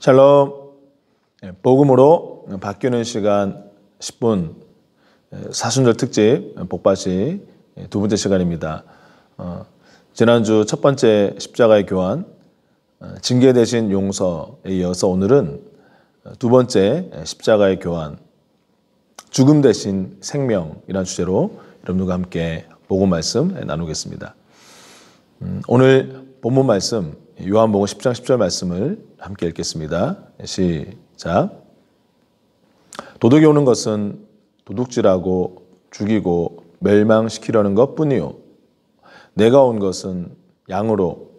샬롬. 복음으로 바뀌는 시간 10분 사순절 특집 복받이 두 번째 시간입니다. 지난주 첫 번째 십자가의 교환, 징계 대신 용서에 이어서 오늘은 두 번째 십자가의 교환, 죽음 대신 생명이라는 주제로 여러분들과 함께 복음 말씀 나누겠습니다. 오늘 본문 말씀 요한복음 10장 10절 말씀을 함께 읽겠습니다. 시작. 도둑이 오는 것은 도둑질하고 죽이고 멸망시키려는 것뿐이요 내가 온 것은 양으로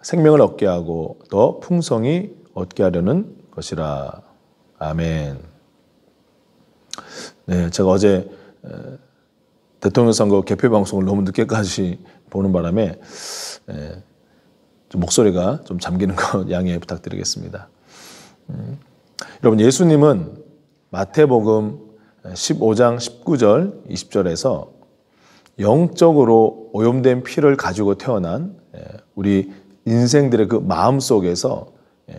생명을 얻게 하고 더 풍성히 얻게 하려는 것이라. 아멘. 네, 제가 어제 대통령 선거 개표 방송을 너무 늦게까지 보는 바람에 좀 목소리가 좀 잠기는 것 양해 부탁드리겠습니다. 여러분, 예수님은 마태복음 15장 19절 20절에서 영적으로 오염된 피를 가지고 태어난 우리 인생들의 그 마음 속에서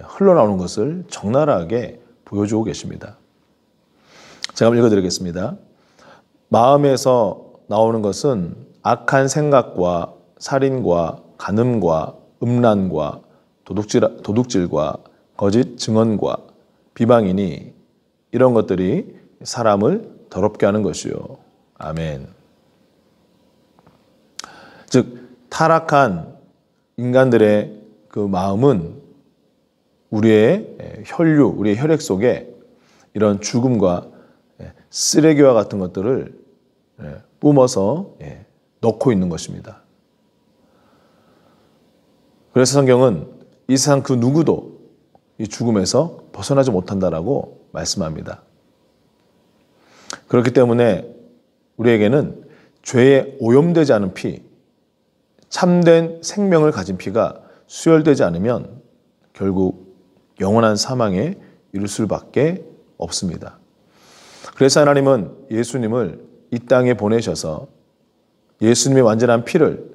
흘러나오는 것을 적나라하게 보여주고 계십니다. 제가 한번 읽어드리겠습니다. 마음에서 나오는 것은 악한 생각과 살인과 간음과 음란과 도둑질과 거짓 증언과 비방이니 이런 것들이 사람을 더럽게 하는 것이요. 아멘. 즉 타락한 인간들의 그 마음은 우리의 혈류, 우리의 혈액 속에 이런 죽음과 쓰레기와 같은 것들을 뿜어서 넣고 있는 것입니다. 그래서 성경은 이 세상 그 누구도 이 죽음에서 벗어나지 못한다라고 말씀합니다. 그렇기 때문에 우리에게는 죄에 오염되지 않은 피, 참된 생명을 가진 피가 수혈되지 않으면 결국 영원한 사망에 이를 수밖에 없습니다. 그래서 하나님은 예수님을 이 땅에 보내셔서 예수님의 완전한 피를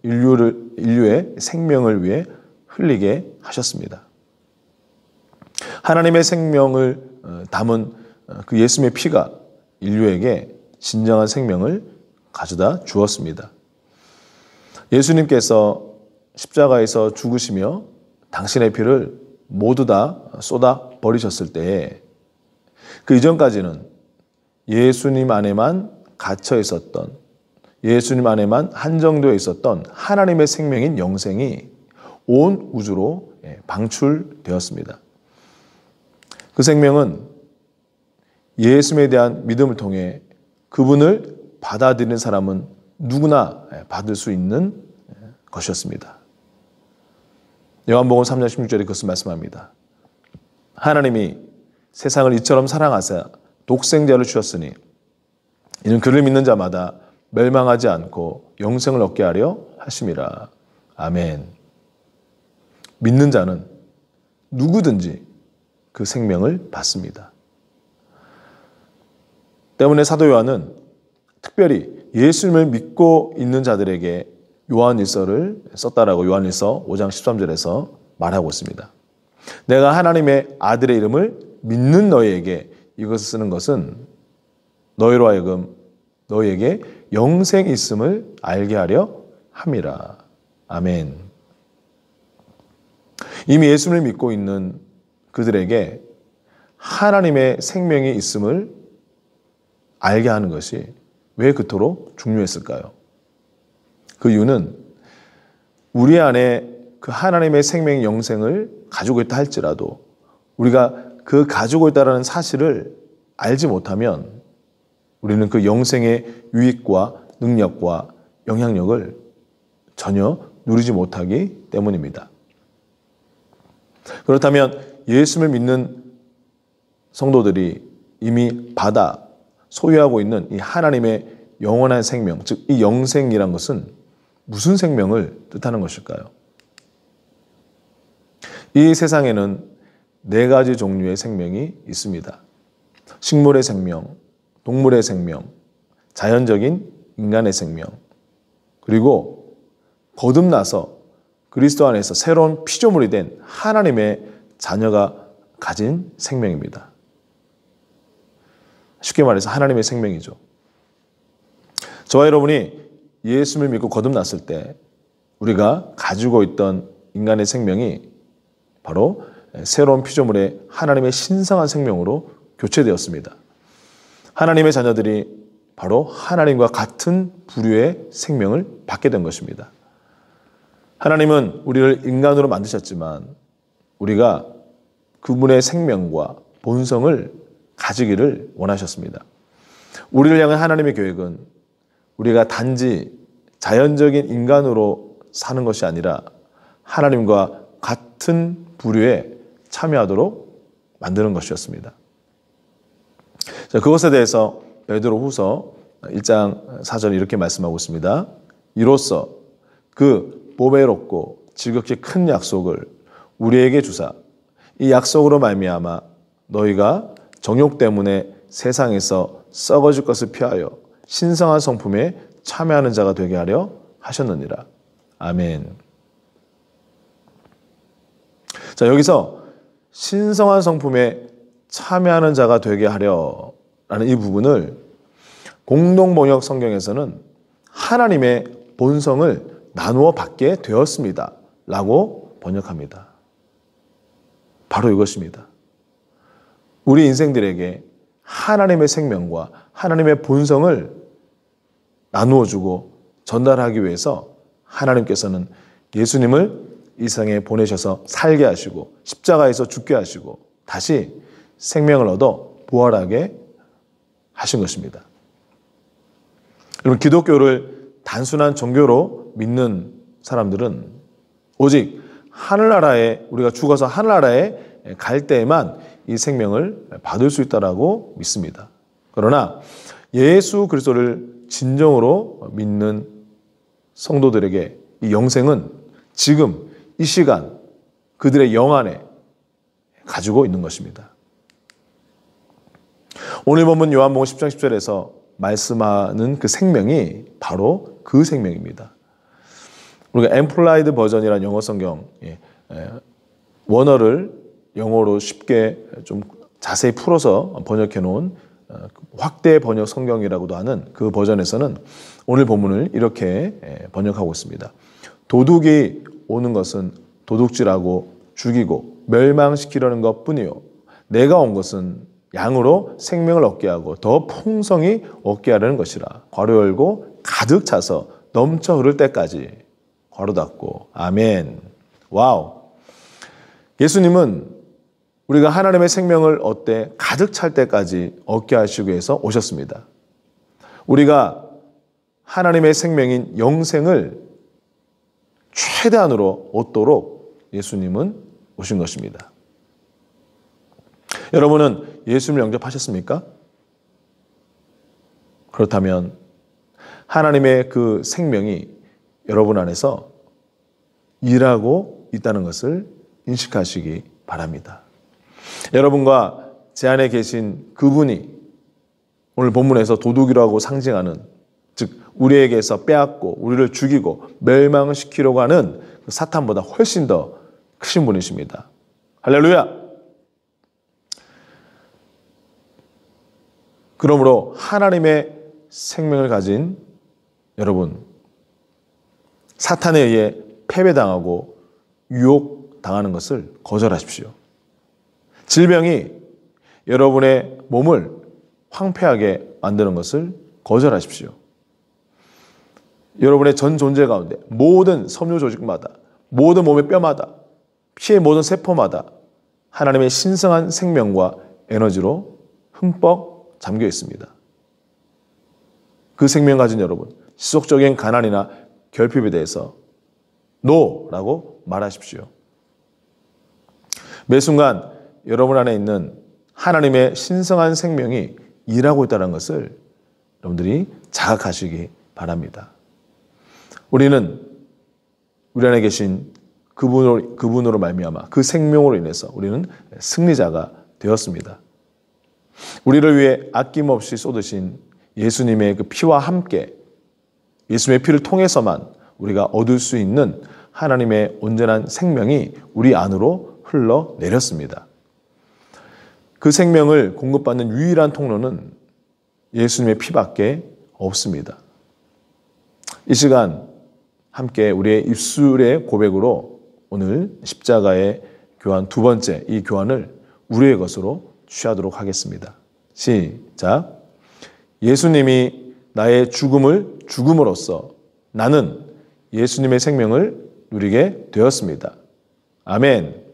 인류의 생명을 위해 흘리게 하셨습니다. 하나님의 생명을 담은 그 예수님의 피가 인류에게 진정한 생명을 가져다 주었습니다. 예수님께서 십자가에서 죽으시며 당신의 피를 모두 다 쏟아 버리셨을 때에 그 이전까지는 예수님 안에만 갇혀 있었던, 예수님 안에만 한정되어 있었던 하나님의 생명인 영생이 온 우주로 방출되었습니다. 그 생명은 예수님에 대한 믿음을 통해 그분을 받아들이는 사람은 누구나 받을 수 있는 것이었습니다. 요한복음 3장 16절에 그것을 말씀합니다. 하나님이 세상을 이처럼 사랑하사 독생자를 주셨으니 이는 그를 믿는 자마다 멸망하지 않고 영생을 얻게 하려 하심이라. 아멘. 믿는 자는 누구든지 그 생명을 받습니다. 때문에 사도 요한은 특별히 예수님을 믿고 있는 자들에게 요한일서를 썼다라고 요한일서 5장 13절에서 말하고 있습니다. 내가 하나님의 아들의 이름을 믿는 너희에게 이것을 쓰는 것은 너희로 하여금 너희에게 영생이 있음을 알게 하려 함이라. 아멘. 이미 예수를 믿고 있는 그들에게 하나님의 생명이 있음을 알게 하는 것이 왜 그토록 중요했을까요? 그 이유는 우리 안에 그 하나님의 생명 영생을 가지고 있다 할지라도 우리가 그 가지고 있다는 사실을 알지 못하면 우리는 그 영생의 유익과 능력과 영향력을 전혀 누리지 못하기 때문입니다. 그렇다면 예수를 믿는 성도들이 이미 받아 소유하고 있는 이 하나님의 영원한 생명, 즉 이 영생이란 것은 무슨 생명을 뜻하는 것일까요? 이 세상에는 4가지 종류의 생명이 있습니다. 식물의 생명, 동물의 생명, 자연적인 인간의 생명, 그리고 거듭나서 그리스도 안에서 새로운 피조물이 된 하나님의 자녀가 가진 생명입니다. 쉽게 말해서 하나님의 생명이죠. 저와 여러분이 예수를 믿고 거듭났을 때 우리가 가지고 있던 인간의 생명이 바로 새로운 피조물의 하나님의 신성한 생명으로 교체되었습니다. 하나님의 자녀들이 바로 하나님과 같은 부류의 생명을 받게 된 것입니다. 하나님은 우리를 인간으로 만드셨지만 우리가 그분의 생명과 본성을 가지기를 원하셨습니다. 우리를 향한 하나님의 계획은 우리가 단지 자연적인 인간으로 사는 것이 아니라 하나님과 같은 부류에 참여하도록 만드는 것이었습니다. 자, 그것에 대해서 베드로후서 1장 4절에 이렇게 말씀하고 있습니다. 이로써 그 보배롭고 지극히 큰 약속을 우리에게 주사 이 약속으로 말미암아 너희가 정욕 때문에 세상에서 썩어질 것을 피하여 신성한 성품에 참여하는 자가 되게 하려 하셨느니라. 아멘. 자, 여기서 신성한 성품에 참여하는 자가 되게 하려라는 이 부분을 공동번역 성경에서는 하나님의 본성을 나누어 받게 되었습니다 라고 번역합니다. 바로 이것입니다. 우리 인생들에게 하나님의 생명과 하나님의 본성을 나누어주고 전달하기 위해서 하나님께서는 예수님을 이 세상에 보내셔서 살게 하시고 십자가에서 죽게 하시고 다시 생명을 얻어 부활하게 하신 것입니다. 여러분, 기독교를 단순한 종교로 믿는 사람들은 오직 하늘나라에 우리가 죽어서 하늘나라에 갈 때에만 이 생명을 받을 수 있다라고 믿습니다. 그러나 예수 그리스도를 진정으로 믿는 성도들에게 이 영생은 지금 이 시간 그들의 영 안에 가지고 있는 것입니다. 오늘 본문 요한복음 10장 10절에서 말씀하는 그 생명이 바로 그 생명입니다. 우리가 앰플라이드 버전이라는 영어 성경, 원어를 영어로 쉽게 좀 자세히 풀어서 번역해 놓은 확대 번역 성경이라고도 하는 그 버전에서는 오늘 본문을 이렇게 번역하고 있습니다. 도둑이 오는 것은 도둑질하고 죽이고 멸망시키려는 것뿐이요 내가 온 것은 양으로 생명을 얻게 하고 더 풍성히 얻게 하려는 것이라. 괄호 열고 가득 차서 넘쳐 흐를 때까지. 괄호 닫고. 아멘. 와우. 예수님은 우리가 하나님의 생명을 얻되 가득 찰 때까지 얻게 하시기 위해서 오셨습니다. 우리가 하나님의 생명인 영생을 최대한으로 얻도록 예수님은 오신 것입니다. 여러분은 예수님을 영접하셨습니까? 그렇다면 하나님의 그 생명이 여러분 안에서 일하고 있다는 것을 인식하시기 바랍니다. 여러분과 제 안에 계신 그분이 오늘 본문에서 도둑이라고 상징하는, 즉 우리에게서 빼앗고 우리를 죽이고 멸망시키려고 하는 그 사탄보다 훨씬 더 크신 분이십니다. 할렐루야! 그러므로 하나님의 생명을 가진 여러분, 사탄에 의해 패배당하고 유혹당하는 것을 거절하십시오. 질병이 여러분의 몸을 황폐하게 만드는 것을 거절하십시오. 여러분의 전 존재 가운데 모든 섬유 조직마다, 모든 몸의 뼈마다, 피의 모든 세포마다 하나님의 신성한 생명과 에너지로 흠뻑 잠겨 있습니다. 그 생명 가진 여러분, 지속적인 가난이나 결핍에 대해서 NO라고 말하십시오. 매 순간 여러분 안에 있는 하나님의 신성한 생명이 일하고 있다는 것을 여러분들이 자각하시기 바랍니다. 우리는 우리 안에 계신 그분으로 말미암아 그 생명으로 인해서 우리는 승리자가 되었습니다. 우리를 위해 아낌없이 쏟으신 예수님의 그 피와 함께 예수님의 피를 통해서만 우리가 얻을 수 있는 하나님의 온전한 생명이 우리 안으로 흘러내렸습니다. 그 생명을 공급받는 유일한 통로는 예수님의 피밖에 없습니다. 이 시간 함께 우리의 입술의 고백으로 오늘 십자가의 교환 두 번째 이 교환을 우리의 것으로 취하도록 하겠습니다. 시작. 예수님이 나의 죽음을 죽음으로써 나는 예수님의 생명을 누리게 되었습니다. 아멘.